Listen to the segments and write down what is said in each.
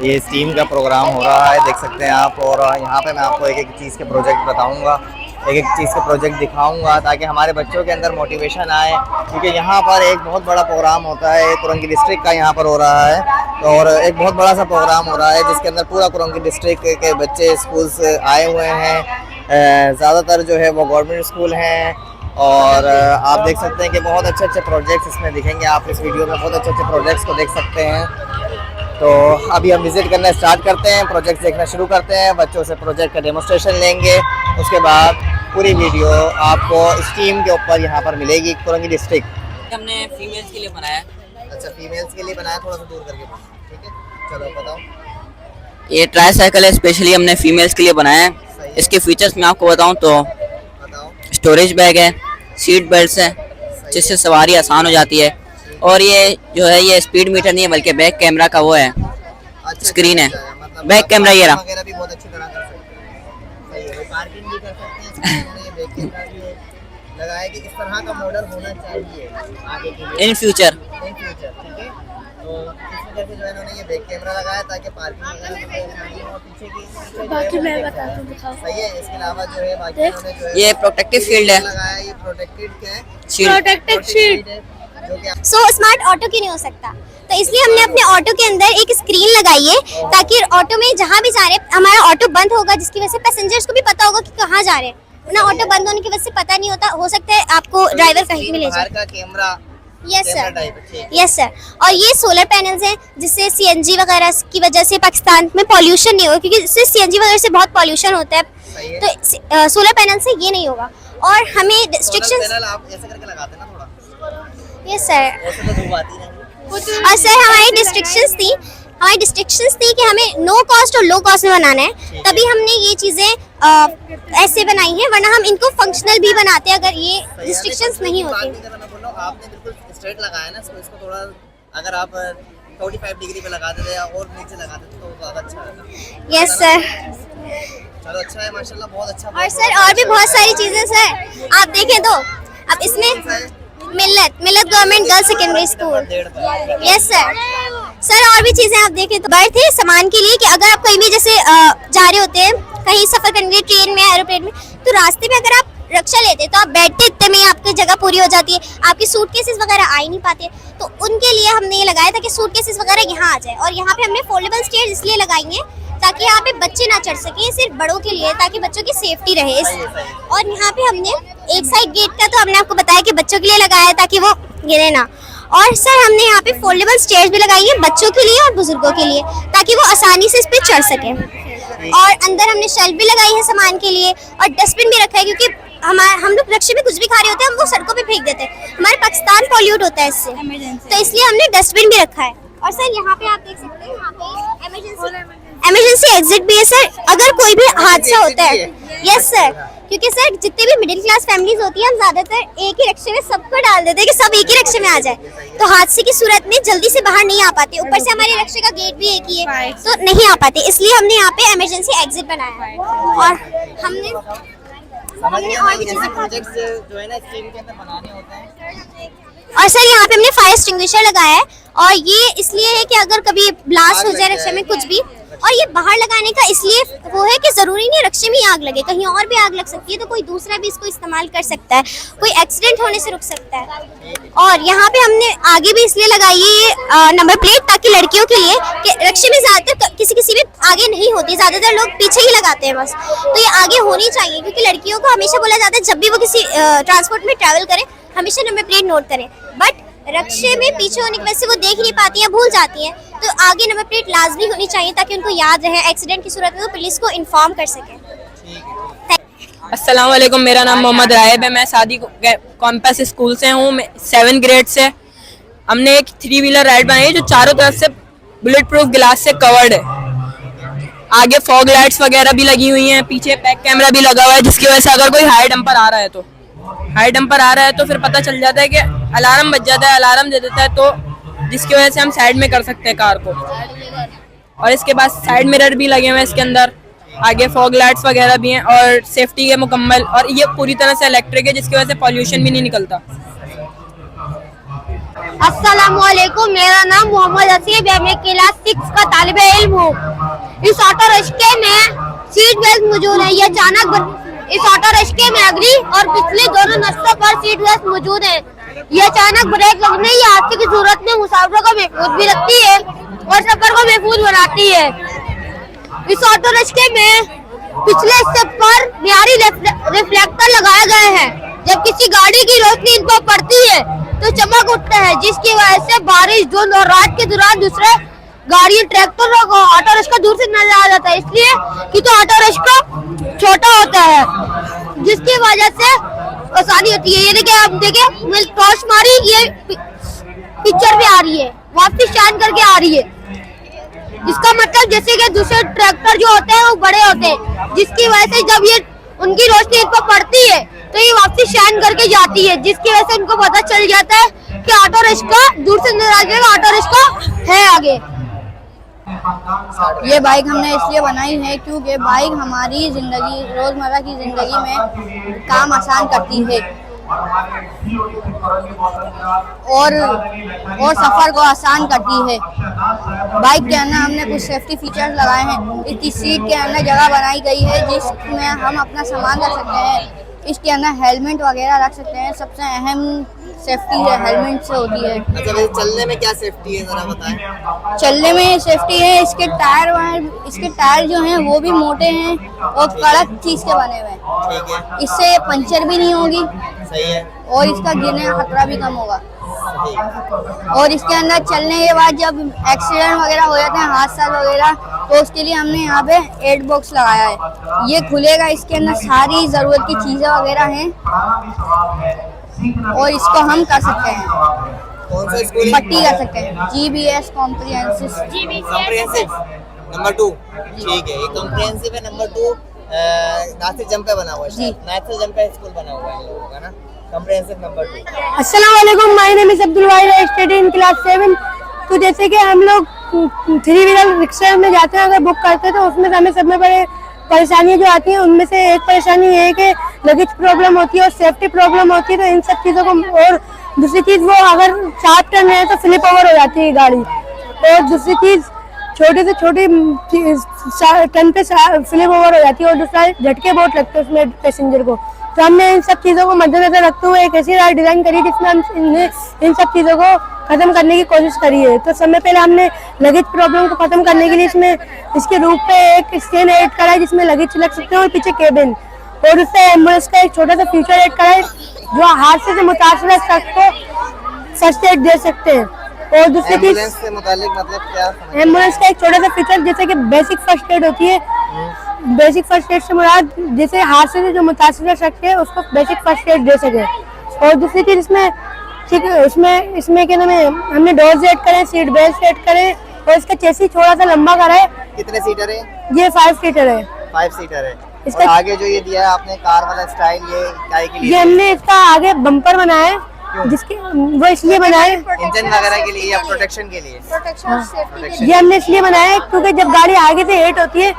ये स्टीम का प्रोग्राम हो रहा है, देख सकते हैं आप। और यहाँ पे मैं आपको एक एक चीज़ के प्रोजेक्ट बताऊँगा, एक एक चीज़ के प्रोजेक्ट दिखाऊंगा, ताकि हमारे बच्चों के अंदर मोटिवेशन आए। क्योंकि यहाँ पर एक बहुत बड़ा प्रोग्राम होता है, कुरंगी डिस्ट्रिक्ट का यहाँ पर हो रहा है। और एक बहुत बड़ा सा प्रोग्राम हो रहा है जिसके अंदर पूरा कुरंगी डिस्ट्रिक्ट के बच्चे स्कूल से आए हुए हैं। ज़्यादातर जो है वो गवर्नमेंट स्कूल हैं। और आप देख सकते हैं कि बहुत अच्छे अच्छे प्रोजेक्ट्स इसमें दिखेंगे। आप इस वीडियो में बहुत अच्छे अच्छे प्रोजेक्ट्स को देख सकते हैं। तो अभी हम विज़िट करना स्टार्ट करते हैं, प्रोजेक्ट देखना शुरू करते हैं। बच्चों से प्रोजेक्ट का डेमोस्ट्रेशन लेंगे, उसके बाद पूरी वीडियो आपको स्टीम के ऊपर यहाँ पर मिलेगी। कुरंगी डिस्ट्रिक्ट हमने फीमेल्स के लिए बनाया। अच्छा, फीमेल्स के लिए बनाया, थोड़ा सा दूर करके, ठीक है। चलो बताओ। ये ट्राई साइकिल है, स्पेशली हमने फीमेल्स के लिए बनाया है। इसके फीचर्स मैं आपको बताऊं तो स्टोरेज बैग है, सीट बेल्ट है जिससे सवारी आसान हो जाती है। और ये जो है ये स्पीड मीटर नहीं है बल्कि बैक कैमरा का वो है, स्क्रीन है। बैक कैमरा ये रहा। वगैरह भी बहुत अच्छी तरह कर सकते हैं, पार्किंग भी कर सकते हैं। उन्होंने ये बैक कैमरा भी लगाया कि इस तरह का मॉडल होना चाहिए आगे के लिए इन फ्यूचर, ठीक है। तो इस वजह से जो है उन्होंने ये बैक कैमरा लगाया ताकि पार्किंग वगैरह और पीछे की बाकी मैं बताता हूँ, दिखाओ। सही है। इसके अलावा जो है बाकी उन्होंने जो है ये प्रोटेक्टिव शील्ड है लगाया, ये प्रोटेक्टेड है, प्रोटेक्टिव शील्ड। जो कि सो स्मार्ट ऑटो क्यों नहीं हो सकता, तो इसलिए हमने अपने ऑटो के अंदर एक स्क्रीन लगाई है ताकि ऑटो में जहाँ भी जा रहे हमारा ऑटो बंद होगा, जिसकी वजह से पैसेंजर्स को भी पता होगा कि कहाँ जा रहे हैं। ना ऑटो बंद होने की वजह से पता नहीं होता, हो सकता है आपको ड्राइवर कहीं भी ले जाए। बाहर का camera, yes sir, yes sir. और ये सोलर पैनल्स हैं जिससे सीएनजी वगैरह की वजह से पाकिस्तान में पॉल्यूशन नहीं होगा, क्योंकि इससे सीएनजी वगैरह से बहुत पॉल्यूशन होता है। तो सोलर पैनल से ये नहीं होगा। और हमें रिस्ट्रिक्शंस, आप ऐसे करके लगाते ना थोड़ा, यस सर। ऐसे तो धूप आती नहीं। और सर हमारी डिस्ट्रिक्शंस थी कि हमें नो कॉस्ट और लो कॉस्ट में बनाना है, तभी हमने ये चीज़ें ऐसे बनाई हैं, वरना हम इनको फंक्शनल भी बनाते अगर ये रिस्ट्रिक्शंस नहीं होती। आपने बिल्कुल स्ट्रेट लगाया ना इसको थोड़ा अगर आप 45 डिग्री पे लगा देते या और नीचे लगा देते तो ज़्यादा अच्छा होगा। Yes sir. चलो अच्छा है, माशाल्लाह, बहुत अच्छा। और सर और भी बहुत सारी चीज़ें सर आप देखें तो अब इसमें मिल्लत government girls secondary school, yes sir. और भी चीजें आप देखें तो बर्थ है सामान के लिए कि अगर आप कहीं भी जैसे जा रहे होते हैं, कहीं सफर करने ट्रेन में, एरोप्लेन में, तो रास्ते में अगर आप रक्षा लेते तो आप बैठते इतने में आपकी जगह पूरी हो जाती है, आपकी सूटकेसेस वगैरह आ ही नहीं पाते। तो उनके लिए हमने ये लगाया था कि सूटकेसेस वगैरह यहाँ आ जाए। और यहाँ पे हमने फोल्डेबल स्टेयर्स इसलिए लगाई हैं ताकि यहाँ पे बच्चे ना चढ़ सके, सिर्फ बड़ों के लिए, ताकि बच्चों की सेफ्टी रहे। और यहाँ पे हमने एक साइड गेट का तो हमने आपको बताया कि बच्चों के लिए लगाया है ताकि वो गिरे ना। और सर हमने यहाँ पे फोल्डेबल स्टेयर्स भी लगाई है बच्चों के लिए और बुजुर्गों के लिए, ताकि वो आसानी से इस पे चढ़ सके। और अंदर हमने शेल्फ भी लगाई है सामान के लिए, और डस्टबिन भी रखा है, क्योंकि हम लोग रक्षे में कुछ भी खा रहे होते हैं, हम वो सड़कों पे फेंक देते हैं, हमारे पाकिस्तान पॉल्यूट होता है इससे, तो इसलिए हमने डस्टबिन भी रखा है। और सर यहाँ पे आप देख सकते हैं, यहाँ पे इमरजेंसी एग्जिट भी है सर, अगर कोई भी हादसा होता है। यस सर, क्योंकि सर जितने भी मिडिल क्लास फैमिलीज होती हैं, हम ज्यादातर एक ही रिक्शे में सबको डाल देते हैं कि सब एक ही रिक्शे में आ जाए, तो हादसे की सूरत में जल्दी से बाहर नहीं आ पाते। ऊपर से हमारे रिक्शे का गेट भी एक ही है, तो नहीं आ पाते, इसलिए हमने यहाँ पे इमरजेंसी एग्जिट बनाया है। और हमने और भी चीजें प्रोजेक्ट्स जो है ना स्कीम के अंदर बनाने होते हैं। और सर यहाँ पे हमने फायर एक्सटिंग्विशर लगाया है, और ये इसलिए है कि अगर कभी ब्लास्ट हो जाए रक्षा में कुछ भी, और ये बाहर लगाने का इसलिए वो है कि जरूरी नहीं रक्षा में ही आग लगे, कहीं और भी आग लग सकती है, तो कोई दूसरा भी इसको इस्तेमाल कर सकता है, कोई एक्सीडेंट होने से रुक सकता है। और यहाँ पे हमने आगे भी इसलिए लगाई है ये नंबर प्लेट, ताकि लड़कियों के लिए कि रक्षा में ज्यादातर किसी भी आगे नहीं होती, ज्यादातर लोग पीछे ही लगाते हैं बस, तो ये आगे होनी चाहिए, क्योंकि लड़कियों को हमेशा बोला जाता है जब भी वो किसी ट्रांसपोर्ट में ट्रैवल करें हमेशा नंबर प्लेट नोट करें, बट रक्षे में पीछे होने की वजह से वो देख नहीं पाती हैं, भूल जाती हैं, तो आगे नंबर प्लेट लाजमी होनी चाहिए ताकि उनको याद रहे, एक्सीडेंट की सूरत में वो पुलिस को इन्फॉर्म कर सके। अस्सलाम वालेकुम, मेरा नाम मोहम्मद रायब है, मैं सादी कॉम्पस स्कूल से हूँ, 7th ग्रेड से। हमने एक 3 व्हीलर राइड बनाई है जो चारों तरफ से बुलेट प्रूफ ग्लास से कवर्ड है। आगे फॉग लाइट्स वगैरह भी लगी हुई हैं, पीछे बैक कैमरा भी लगा हुआ है, जिसकी वजह से अगर कोई हाई डंपर आ रहा है तो फिर पता चल जाता है कि अलार्म बज जाता है, अलार्म दे देता है, तो जिसकी वजह से हम साइड में कर सकते हैं कार को। और इसके बाद साइड मिरर भी लगे हुए हैं इसके अंदर, आगे फॉग लाइट्स वगैरह भी हैं, और सेफ्टी के मुकम्मल, और ये पूरी तरह से इलेक्ट्रिक है, जिसकी वजह से पॉल्यूशन भी नहीं निकलता। अस्सलामुअलैकुम, मेरा नाम मोहम्मद हसीब है, मैं क्लास 6 का तालिब इल्म हूँ। इस ऑटो रिक्शे में सीट बेल्ट मौजूद है। ये अचानक इस ऑटो रिक्शे में अगली और पिछली दोनों नस्लों पर सीट बेल्ट मौजूद है। ये अचानक ब्रेक लगने या हादसे की सूरत में मुसाफिरों को महफूज भी रखती है और सफर को महफूज बनाती है। इस ऑटो रिक्शे में पिछले हिस्से पर मियारी रिफ्लेक्टर लगाए गए हैं। जब किसी गाड़ी की रोशनी इन पर पड़ती है तो चमक उठता है, जिसकी वजह से बारिश, धुंध और रात के दौरान दूसरे गाड़ी, ट्रैक्टर और ऑटो रिक्शा दूर से नजर आ जाता है, इसलिए कि तो ऑटो रिक्शा छोटा होता है, जिसकी वजह से आसानी होती है। ये देखिए, आप देखिए टॉर्च मारी, ये पिक्चर भी आ रही है, वापस शाइन करके आ रही है। इसका मतलब जैसे कि दूसरे ट्रैक्टर जो होते हैं वो बड़े होते हैं, जिसकी वजह से जब ये उनकी रोशनी इन पर पड़ती है तो ये वापस शाइन करके जाती है, जिसकी वजह से उनको पता चल जाता है कि ऑटो रिक्शा दूर से नजर आ जाएगा, ऑटो रिक्शा है आगे। ये बाइक हमने इसलिए बनाई है क्योंकि बाइक हमारी जिंदगी, रोजमर्रा की जिंदगी में काम आसान करती है और सफर को आसान करती है। बाइक के अंदर हमने कुछ सेफ्टी फीचर्स लगाए हैं। इसकी सीट के अंदर जगह बनाई गई है जिसमें हम अपना सामान रख सकते हैं। इसके अंदर हेलमेट वगैरह रख सकते हैं। सबसे अहम सेफ्टी है हेलमेट से होती है। अच्छा, वैसे चलने में क्या सेफ्टी है जरा बताएं। चलने में सेफ्टी है, इसके टायर जो हैं वो भी मोटे हैं और कड़क चीज के बने हुए हैं। ठीक है, इससे पंचर भी नहीं होगी सही है। और इसका गिरने का खतरा भी कम होगा। सही। और इसके अंदर चलने के बाद जब एक्सीडेंट वगैरह हो जाते हैं, हादसा वगैरह, तो उसके लिए हमने यहाँ पे 8 बॉक्स लगाया है। ये खुलेगा, इसके अंदर सारी जरूरत की चीजें वगैरह हैं और इसको हम कर सकते हैं, कौन सा स्कूल? पट्टी कर सकते हैं। GBS comprehensive number 2। ठीक है, ये कॉम्प्रिहेंसिव है नंबर 2। नासिर जंप पे बना हुआ है। जी। नासिर जंप पे स्कूल बना हुआ है इन लोगों का ना, कॉम्प्रिहेंसिव नंबर 2। अस्सलाम वालेकुम, my name is Abdul Wahid, I study in class 7। तो जैसे कि हम लोग 3 व्हीलर रिक्शा में जाते हैं, अगर बुक करते हैं तो उसमें हमें सब में बड़े परेशानियां जो आती हैं, उनमें से एक परेशानी ये है कि लगेज प्रॉब्लम होती है और सेफ्टी प्रॉब्लम होती है। तो इन सब चीज़ों को, और दूसरी चीज़ वो अगर 7 टन है तो फ्लिप ओवर हो जाती है गाड़ी। और दूसरी चीज़ छोटे से छोटी टन पे फ्लिप ओवर हो जाती है और दूसरा झटके बहुत लगते हैं उसमें पैसेंजर को। तो हमने इन सब चीज़ों को मद्देनजर रखते हुए एक ऐसी राय डिज़ाइन करी जिसमें हम इन सब चीज़ों को खत्म करने की कोशिश करी है। तो समय पहले हमने लगेज प्रॉब्लम को खत्म करने के लिए इसके रूप पे एक स्टैंड ऐड करा है जिसमें लगेज रख सकते हैं और पीछे केबिन, और उससे एम्बुलेंस का एक छोटा सा फीचर ऐड करा है जो हादसे से मुतासर शख्स को फर्स्ट एड दे सकते हैं। और दूसरी चीज, एम्बुलेंस से मुतालिक मतलब क्या? एम्बुलेंस का एक छोटा सा फीचर जैसे कि बेसिक फर्स्ट एड होती है। बेसिक फर्स्ट एड से मुराद जैसे हादसे से जो मुतासर शख्स है उसको बेसिक फर्स्ट एड दे सके। और दूसरी चीज इसमें, ठीक है, इसमें क्या नाम है, हमने डोर्स ऐड करें, सीट बेल्ट ऐड करें और इसका चेसी थोड़ा सा लंबा करा है। कितने सीटर है? ये 5 सीटर है। 5 सीटर है। इसका और आगे जो ये दिया है आपने कार वाला स्टाइल, ये काय के लिए? ये हमने इसका आगे बम्पर बनाया है, जिसके वो इसलिए बनाया है, इंजन वगैरह के लिए या प्रोटेक्शन के लिए? ये हमने इसलिए बनाया है क्योंकि जब गाड़ी आगे से हिट होती है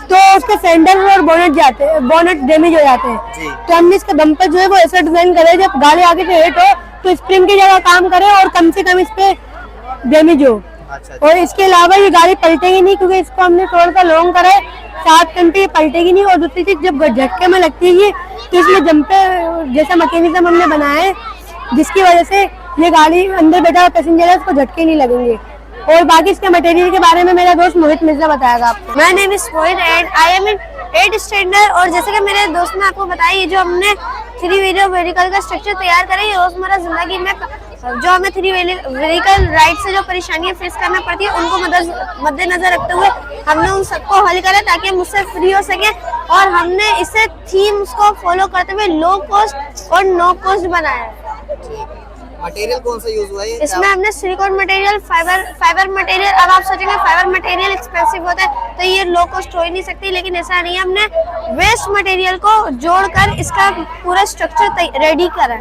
तो उसके फेंडर और बोनेट डैमेज हो जाते हैं। जी। तो हमने इसका बम्पर जो है वो ऐसा डिजाइन करा है जब गाड़ी आगे से हिट हो तो स्प्रिंग की जगह काम करे और कम से कम इस पे डैमेज हो। अच्छा। और इसके अलावा ये गाड़ी पलटेगी नहीं क्योंकि इसको हमने थोड़ा सा लॉन्ग करा है, 7 टन पे पलटेगी नहीं। और दूसरी चीज, जब झटके में लगती है तो इसमें जंपे जैसा मैकेनिज्म हमने बनाया है जिसकी वजह से ये गाड़ी अंदर बैठा हुआ पैसेंजर है उसको झटके नहीं लगेंगे। और बाकी इसके मटेरियल के बारे में मेरा दोस्त मोहित मिर्जा बताएगा आपको। My name is Mohit and I am in 8th standard. और जैसे कि मेरे दोस्त ने आपको बताया, ये जो हमने 3 व्हीलर व्हीकल का स्ट्रक्चर तैयार करा है, ये रोजमर्रा जिंदगी में जो हमें 3 व्हीकल राइड से जो परेशानियां फेस करना पड़ती है उनको मद्देनजर रखते हुए हमने उन सबको हल करा ताकि हम उससे फ्री हो सके। और हमने इसे थीम्स को फॉलो करते हुए लो कॉस्ट और नो कॉस्ट बनाया है। मटेरियल कौन सा यूज हुआ है? इसमें हमने सिलिकॉन मटेरियल, फाइबर मटेरियल। अब आप सोचेंगे फाइबर मटेरियल एक्सपेंसिव होता है तो ये लो कॉस्ट हो ही नहीं सकती, लेकिन ऐसा नहीं है। हमने वेस्ट मटेरियल को जोड़कर इसका पूरा स्ट्रक्चर रेडी करा है।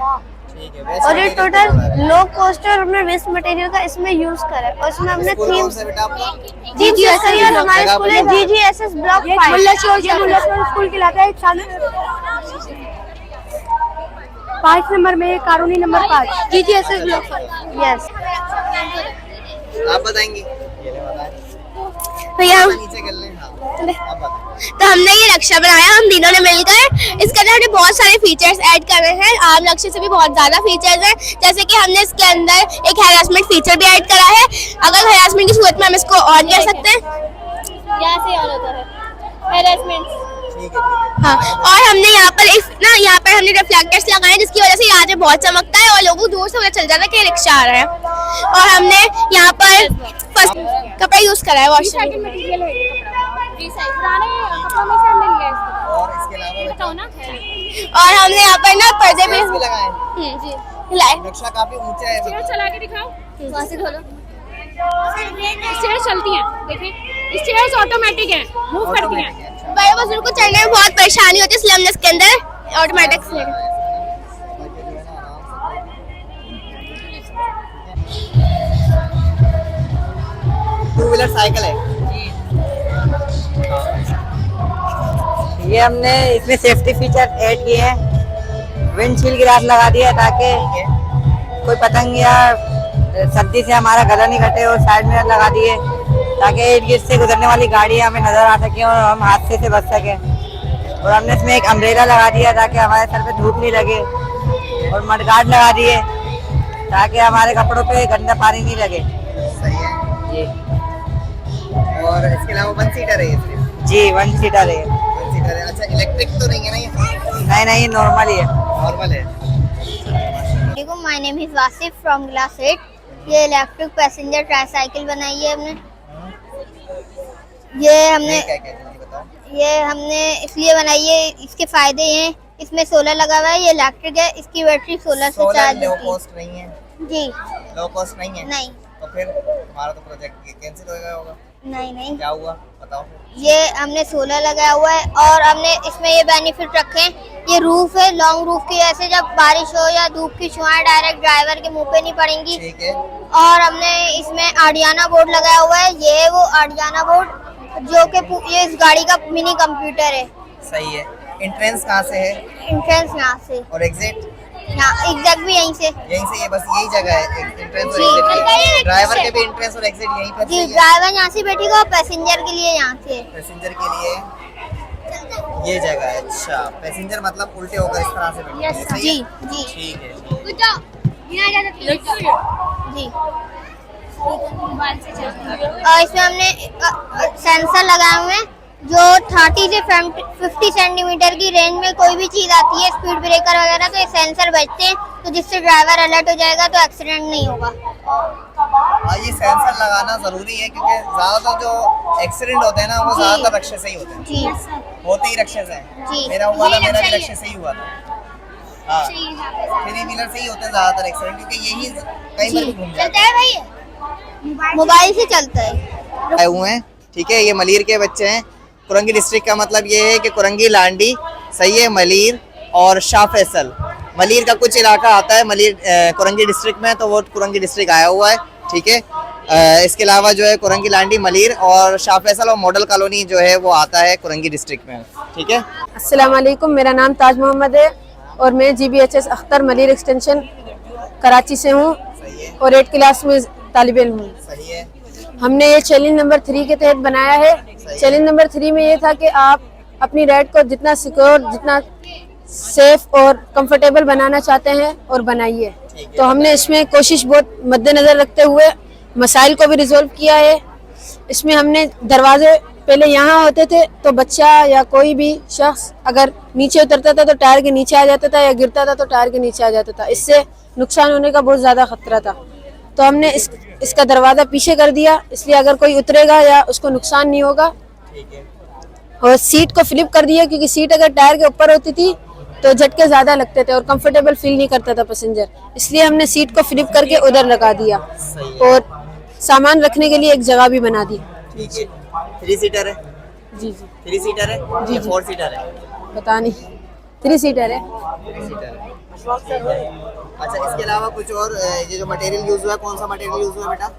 ठीक है, और ये टोटल लो कॉस्ट और हमने वेस्ट मटेरियल का इसमें यूज करा है। और इसमें हमने थीम्स GGSS और हमारे स्कूल है GGSS ब्लॉक 5 स्कूल खिलाता है। 5 नंबर में, colony number 5, GGSS block 5। Yes. आप बताएंगी? भैया नीचे कर लें। हाँ, आप बताएं। तो हमने ये रक्षा बनाया हम तीनों ने मिलकर। इसके अंदर हमने बहुत सारे फीचर्स ऐड कर रहे हैं, आम रक्षा से भी बहुत ज्यादा फीचर्स हैं। जैसे कि हमने इसके अंदर एक हैरासमेंट फीचर भी ऐड करा है। अगर हैरासमेंट की सूरत में हम इसको ऑन कर सकते हैं, यहाँ से ऑन होता है हैरासमेंट। ठीक है। हाँ, और हमने यहाँ पर हमने रिफ्लेक्टर्स लगाए हैं, जिसकी वजह से यहाँ पे बहुत चमकता है और लोगों को दूर से पता चल जाता है कि रिक्शा आ रहा है। और हमने यहाँ पर फर्स्ट कपड़ा यूज करा है, वॉशिंग। और इसके अलावा और हमने यहाँ पर ना पर्दे भी लगाए। हिलाए। रक्षा काफी ऊंचा है। चला के दिखाओ, वहाँ से खोलो। स्टेयर्स चलती हैं, देखिए स्टेयर्स ऑटोमेटिक हैं, मूव करती हैं। बड़े बुजुर्ग को चढ़ने में बहुत परेशानी होती है, इसलिए हमने इसके अंदर ऑटोमेटिक टू व्हीलर साइकिल है। ये हमने इसमें सेफ्टी फीचर ऐड किए हैं। विंडशील्ड ग्लास लगा दिया है ताकि कोई पतंग या सर्दी से हमारा गला नहीं कटे, और साइड में लगा दिए ताकि इर्द गिर्द से गुजरने वाली गाड़ियाँ हमें नजर आ सके और हम हादसे से बच सकें। और हमने इसमें एक अम्ब्रेला लगा दिया ताकि हमारे सर पे धूप नहीं लगे, और मडगार्ड लगा दिए ताकि हमारे कपड़ों पे गंदा पानी नहीं लगे। सही है जी। और इसके अलावा 1 सीटर है ये सिर्फ? जी 1 सीटर है। 1 सीटर है। अच्छा, इलेक्ट्रिक तो नहीं है ना ये? नहीं, नॉर्मल ही है। नॉर्मल है। My name is Wasif from class 8। ये इलेक्ट्रिक पैसेंजर ट्राईसाइकिल बनाई है हमने। क्या क्या जल्दी बताओ। ये हमने इसलिए बनाई है, इसके फायदे ये हैं, इसमें सोलर लगा हुआ है, ये इलेक्ट्रिक है, इसकी बैटरी सोलर से चार्ज लो होती है। कॉस्ट नहीं है? जी लो कॉस्ट नहीं है? नहीं तो फिर हमारा तो प्रोजेक्ट कैंसिल हो गया होगा। नहीं क्या हुआ बताओ। ये हमने सोलर लगाया हुआ है, और हमने इसमें ये बेनिफिट रखे हैं। ये रूफ है, लॉन्ग रूफ की, ऐसे जब बारिश हो या धूप की छुआएं डायरेक्ट ड्राइवर के मुंह पे नहीं पड़ेंगी। ठीक है। और हमने इसमें आर्डियाना बोर्ड लगाया हुआ है। ये है वो आर्डियाना बोर्ड जो कि ये इस गाड़ी का मिनी कंप्यूटर है। सही है। एंट्रेंस कहाँ से है? एंट्रेंस यहाँ से, और एग्जिट? यहाँ एग्जैक्ट भी यहीं से। यहीं से? ये बस यही जगह है एंट्रेंस और जी। एग्जिट? ड्राइवर के भी एंट्रेंस और एग्जिट यहीं पर? जी, ड्राइवर यहाँ से बैठेगा और पैसेंजर के लिए यहाँ से। पैसेंजर के लिए ये जगह है। अच्छा, पैसेंजर मतलब उल्टे होकर इस तरह से बैठेंगे। सही जी है? जी ठीक है। जी। और इसमें हमने सेंसर लगाए हुए हैं जो 30 से 50 सेंटीमीटर की रेंज में कोई भी चीज आती है, स्पीड ब्रेकर वगैरह, तो ये सेंसर बजते हैं, तो जिससे ड्राइवर अलर्ट हो जाएगा, तो एक्सीडेंट नहीं होगा। हाँ, ये सेंसर लगाना जरूरी है क्योंकि ज्यादातर जो एक्सीडेंट होते हैं ना वो ज्यादातर रक्षे से ही होते हैं। जी होते ही रक्षे से हैं। जी। मेरा हुआ था, मेरा भी रक्षे से ही हुआ था। हाँ, 3 व्हीलर से ही होते हैं ज्यादातर एक्सीडेंट, क्योंकि यही कई बार भी घूम जाते चलता है भाई, मोबाइल से चलता है। आए हुए हैं। ठीक है, ये मलीर के बच्चे हैं। कुरंगी डिस्ट्रिक्ट का मतलब ये है कि कुरंगी, लांडी, सही है, मलीर और शाह फैसल। मलीर का कुछ इलाका आता है मलीर कुरंगी डिस्ट्रिक्ट में, तो वो कुरंगी डिस्ट्रिक्ट आया हुआ है। ठीक है, इसके अलावा जो है कुरंगी, लांडी, मलीर और शाह फैसल और मॉडल कॉलोनी जो है वो आता है कुरंगी डिस्ट्रिक्ट में। ठीक है। अस्सलाम वालेकुम, मेरा नाम ताज मोहम्मद है और मैं GBHS अख्तर मलीर एक्सटेंशन कराची से हूँ और 8 क्लास में तालिब इल्म हूँ। सही है। हमने ये चैलेंज नंबर 3 के तहत बनाया है। चैलेंज नंबर 3 में ये था कि आप अपनी राइड को जितना सिक्योर, जितना सेफ और कंफर्टेबल बनाना चाहते हैं और बनाइए। तो हमने इसमें कोशिश बहुत मद्देनजर रखते हुए मसाइल को भी रिजॉल्व किया है। इसमें हमने दरवाजे पहले यहाँ होते थे, तो बच्चा या कोई भी शख्स अगर नीचे उतरता था तो टायर के नीचे आ जाता था, या गिरता था तो टायर के नीचे आ जाता था। इससे नुकसान होने का बहुत ज़्यादा खतरा था। तो हमने इसका दरवाज़ा पीछे कर दिया, इसलिए अगर कोई उतरेगा या उसको नुकसान नहीं होगा। और सीट को फ्लिप कर दिया, क्योंकि सीट अगर टायर के ऊपर होती थी तो झटके ज़्यादा लगते थे और कंफर्टेबल फील नहीं करता था पैसेंजर, इसलिए हमने सीट को फ्लिप करके उधर लगा दिया और सामान रखने के लिए एक जगह भी बना दी। ठीक है। 3 सीटर है? जी 3 सीटर है? जी। 4 सीटर है? पता नहीं, 3 सीटर है। 3 सीटर है। अच्छा, इसके अलावा कुछ और ये जो मटेरियल यूज हुआ है, कौन सा मटेरियल यूज हुआ है बेटा?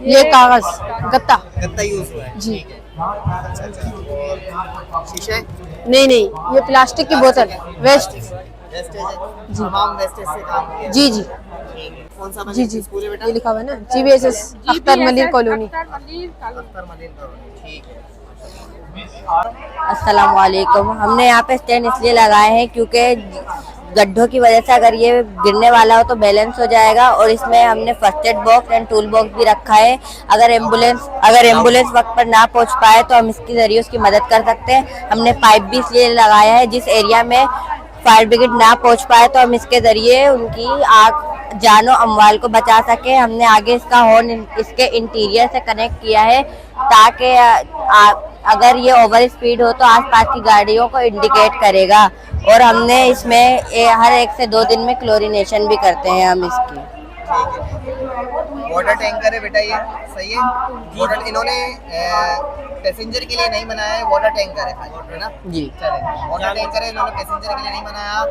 ये कागज गत्ता यूज हुआ है। जी। अच्छा। और शीशे? नहीं, ये प्लास्टिक की बोतल वेस्ट। वेस्टेज है तमाम वेस्टेज से काम किया जी जी कौन सा जी जी स्कूल है बेटा ये लिखा हुआ है ना GVSS अख्तर मलिर कॉलोनी। ठीक है अस्सलाम वालेकुम। हमने यहाँ पे स्टैंड इसलिए लगाए हैं क्योंकि गड्ढों की वजह से अगर ये गिरने वाला हो तो बैलेंस हो जाएगा, और इसमें हमने first aid box and tool box भी रखा है। अगर एम्बुलेंस वक्त पर ना पहुंच पाए तो हम इसके जरिए उसकी मदद कर सकते हैं। हमने पाइप भी इसलिए लगाया है जिस एरिया में फायर ब्रिगेड ना पहुंच पाए तो हम इसके जरिए उनकी जानो अमवाल को बचा सके। हमने आगे इसका हॉर्न इसके इंटीरियर से कनेक्ट किया है ताकि अगर ये ओवर स्पीड हो तो आसपास की गाड़ियों को इंडिकेट करेगा, और हमने इसमें हर 1 से 2 दिन में क्लोरीनेशन भी करते हैं हम इसकी। वाटर टैंकर है बेटा ये सही है। वाटर इन्होंने पैसेंजर के लिए नहीं बनाया है, वाटर टैंकर है ना जी चले वाटर टैंकर है, इन्होंने पैसेंजर के लिए नहीं बनाया।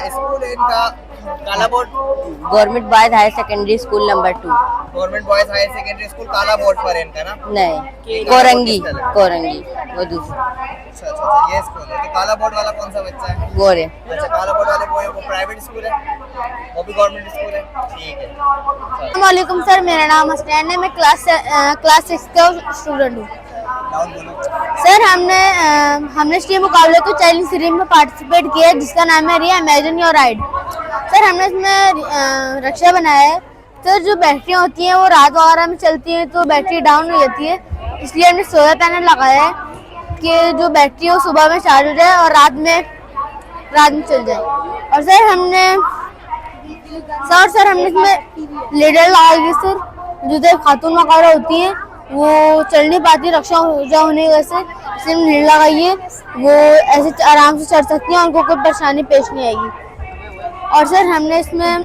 स्कूल इनका काला board government boys higher secondary school number 2। Government boys higher secondary school काला बोर्ड पर है इनका ना नहीं कोरंगी वो दूसरा। अच्छा ये स्कूल है। तो काला बोर्ड वाला कौन सा बच्चा है? गोरे। अच्छा काला बोर्ड वाले वो प्राइवेट स्कूल है, वो भी गवर्नमेंट स्कूल है। ठीक है वालेकुम सर, मेरा नाम हसनैन है, मैं क्लास 6 का स्टूडेंट हूँ। सर हमने स्टेट मुकाबले को चैलेंज सीरीज में पार्टिसिपेट किया है जिसका नाम है रिया इमेजिन योर राइड। सर हमने इसमें रक्षा बनाया है। सर जो बैटरियाँ होती हैं वो रात वगैरह में चलती हैं तो बैटरी डाउन हो जाती है, इसलिए हमने सोलर पैनल लगाया है कि जो बैटरी हो सुबह में चार्ज हो जाए और रात में चल जाए। और सर हमने इसमें लीडर लगाई है सर, जो खातून वगैरह होती हैं वो चल नहीं पाती रक्षा होने की वजह से, इसलिए हमने लीड लगाई है, वो ऐसे आराम से चढ़ सकती हैं, उनको कोई परेशानी पेश नहीं आएगी। और सर हमने इसमें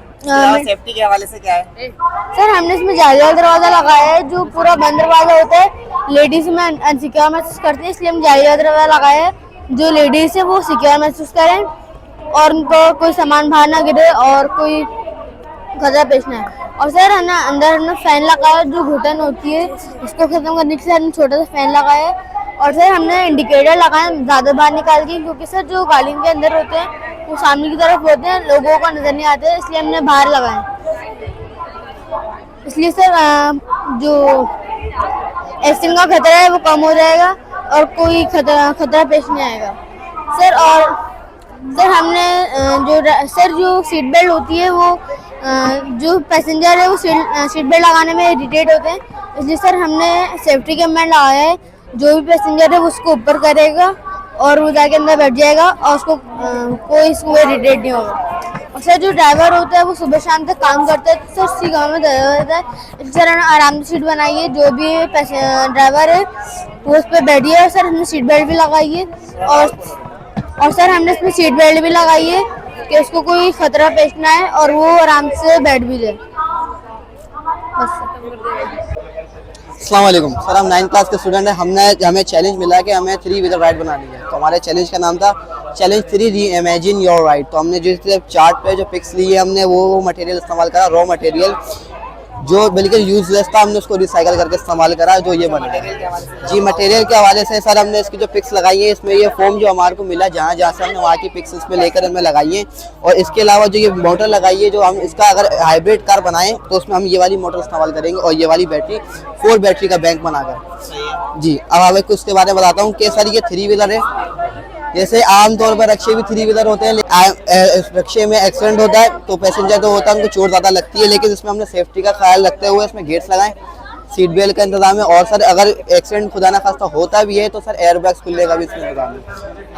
सेफ्टी के हवाले से क्या है? सर हमने इसमें जालीदार दरवाजा लगाया है, जो पूरा बंद दरवाजा होता है लेडीज में अनसिक्योर महसूस करती है, इसलिए हम जालीदार दरवाजा लगाया है, जो लेडीज है वो सिक्योर महसूस करें और उनको कोई सामान बाहर ना गिरे और कोई खतरा पेश ना है। और सर हमने फैन लगाया, जो घुटन होती है उसको खत्म करने के लिए हमने छोटा सा फैन लगाया है। और सर हमने इंडिकेटर लगाया ज़्यादा बाहर निकाल के, क्योंकि सर जो गाड़ी के अंदर होते हैं वो सामने की तरफ होते हैं, लोगों को नजर नहीं आते, इसलिए हमने बाहर लगाए। इसलिए सर जो एक्सीडेंट का खतरा है वो कम हो जाएगा और कोई खतरा पेश नहीं आएगा। सर और सर हमने जो सीट बेल्ट होती है वो जो पैसेंजर है वो सीट बेल्ट लगाने में इरिटेट होते हैं, इसलिए सर हमने सेफ्टी कैमरा लगाया है, जो भी पैसेंजर है वो उसको ऊपर करेगा और वो जाके अंदर बैठ जाएगा और उसको कोई इरिटेट नहीं होगा। और सर जो ड्राइवर होता है वो सुबह शाम तक काम करता है, तो सर उसी गाँव में रहता है, इसलिए सर हमने आराम से सीट बनाई है, जो भी ड्राइवर है वो उस पर बैठिए। और सर हमने सीट बेल्ट भी लगाई है और सर हमने इसमें सीट बेल्ट भी लगाई है कि उसको कोई खतरा पेश ना आए और वो आराम से बैठ भी जाए। अस्सलाम वालेकुम सर, हम 9th क्लास के स्टूडेंट हैं। हमें चैलेंज मिला कि हमें 3 व्हीलर राइड बनानी है, तो हमारे चैलेंज का नाम था चैलेंज 3 री इमेजिन योर राइड। तो हमने जो चार्ट पे जो पिक्स लिए हमने वो मटेरियल इस्तेमाल करा, रॉ मटेरियल जो बिल्कुल यूजलेस था, हमने उसको रिसाइकल करके इस्तेमाल करा, जो ये बना है। जी मटेरियल के हवाले से सर हमने इसकी जो पिक्स लगाई है, इसमें ये फोम जो हमारे को मिला जहाँ से हमने वहाँ की पिक्स इसमें लेकर हमें लगाई है। और इसके अलावा जो ये मोटर लगाई है, जो हम इसका अगर हाइब्रिड कार बनाएं तो उसमें हम ये वाली मोटर इस्तेमाल करेंगे और ये वाली बैटरी 4 बैटरी का बैंक बनाकर। जी अब आपको उसके बारे में बताता हूँ कि सर ये 3 व्हीलर है। जैसे आमतौर पर रक्शे भी 3 व्हीलर होते हैं, रक्शे में एक्सीडेंट होता है तो पैसेंजर तो होता है उनको चोट ज़्यादा लगती है, लेकिन इसमें हमने सेफ्टी का ख्याल रखते हुए इसमें गेट्स लगाएं, सीट बेल्ट का इंतजाम है, और सर अगर एक्सीडेंट खुदा ना खास्ता होता भी है तो सर एयर बैग्स खुलने का भी इसमें इंतजाम है।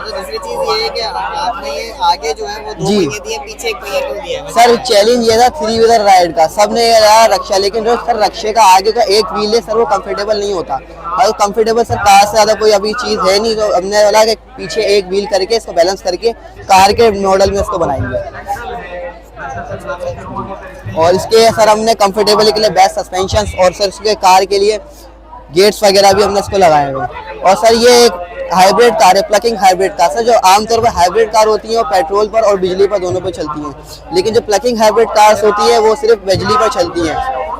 दूसरी चीज ये है कि आपने ये आगे जो है वो 2 पहिए दिए, पीछे 1 पहिया क्यों दिया है? सर चैलेंज ये था 3 व्हीलर राइड का, सबने रक्षा, लेकिन जो सर रक्षे का आगे का 1 व्हील है सर वो कंफर्टेबल नहीं होता, और कंफर्टेबल सर कार से ज़्यादा कोई अभी चीज़ है नहीं, तो हमने बोला कि पीछे 1 व्हील करके इसको बैलेंस करके कार के मॉडल में इसको बनाएंगे। और इसके सर हमने कंफर्टेबल के लिए बेस्ट सस्पेंशन और सर इसके कार के लिए गेट्स वगैरह भी हमने इसको लगाए हुए। और सर ये एक हाइब्रिड कार है, प्लगिंग हाइब्रिड कार। सर जो आमतौर पर हाइब्रिड कार होती हैं वो पेट्रोल पर और बिजली पर दोनों पर चलती हैं, लेकिन जो प्लगिंग हाइब्रिड कार्स होती है वो सिर्फ बिजली पर चलती हैं।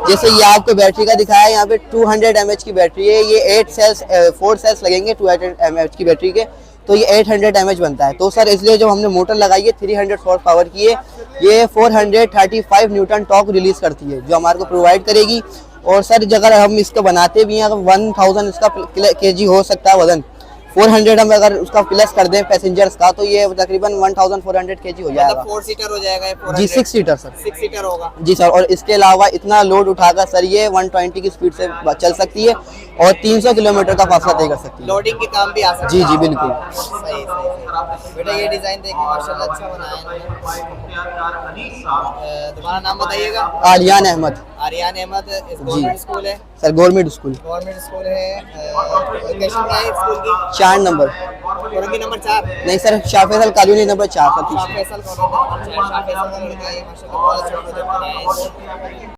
जैसे ये आपको बैटरी का दिखाया है, यहाँ पे 200 mAh की बैटरी है, ये 4 सेल्स लगेंगे 200 mAh की बैटरी के, तो ये 800 mAh बनता है। तो सर इसलिए जो हमने मोटर लगाई है 300 हॉर्स पावर की है, ये 435 न्यूटन टॉर्क रिलीज करती है, जो हमारे को प्रोवाइड करेगी। और सर अगर हम इसको बनाते भी हैं, अगर 1000 इसका kg हो सकता है वजन, 400 हम अगर उसका प्लस कर दें पैसेंजर्स का, तो ये तकरीबन 1400 kg हो जाएगा। 4 सीटर हो जाएगा ये 400? जी 6 सीटर सर। 6 सीटर होगा जी सर। और इसके अलावा इतना लोड उठाकर सर ये 120 की स्पीड से चल सकती है और 300 किलोमीटर का फासला तय कर सकती है। लोडिंग के काम भी आ सकता है। जी जी बिल्कुल। सही सही। बेटा ये डिजाइन देखिए माशाल्लाह अच्छा बनाया है। तुम्हारा नाम बताइएगा? आर्यन अहमद। आर्यन अहमद। गवर्नमेंट स्कूल है? Sir government school. Government school है। लोकेशन क्या है स्कूल की? 4 नंबर। कोरंगी नंबर 4? नहीं sir, Shah Faisal colony number 4 sir. Shah Faisal colony number 4। Shah Faisal का लड़का है माशाल्लाह, बहुत अच्छा प्रोजेक्ट बनाया है।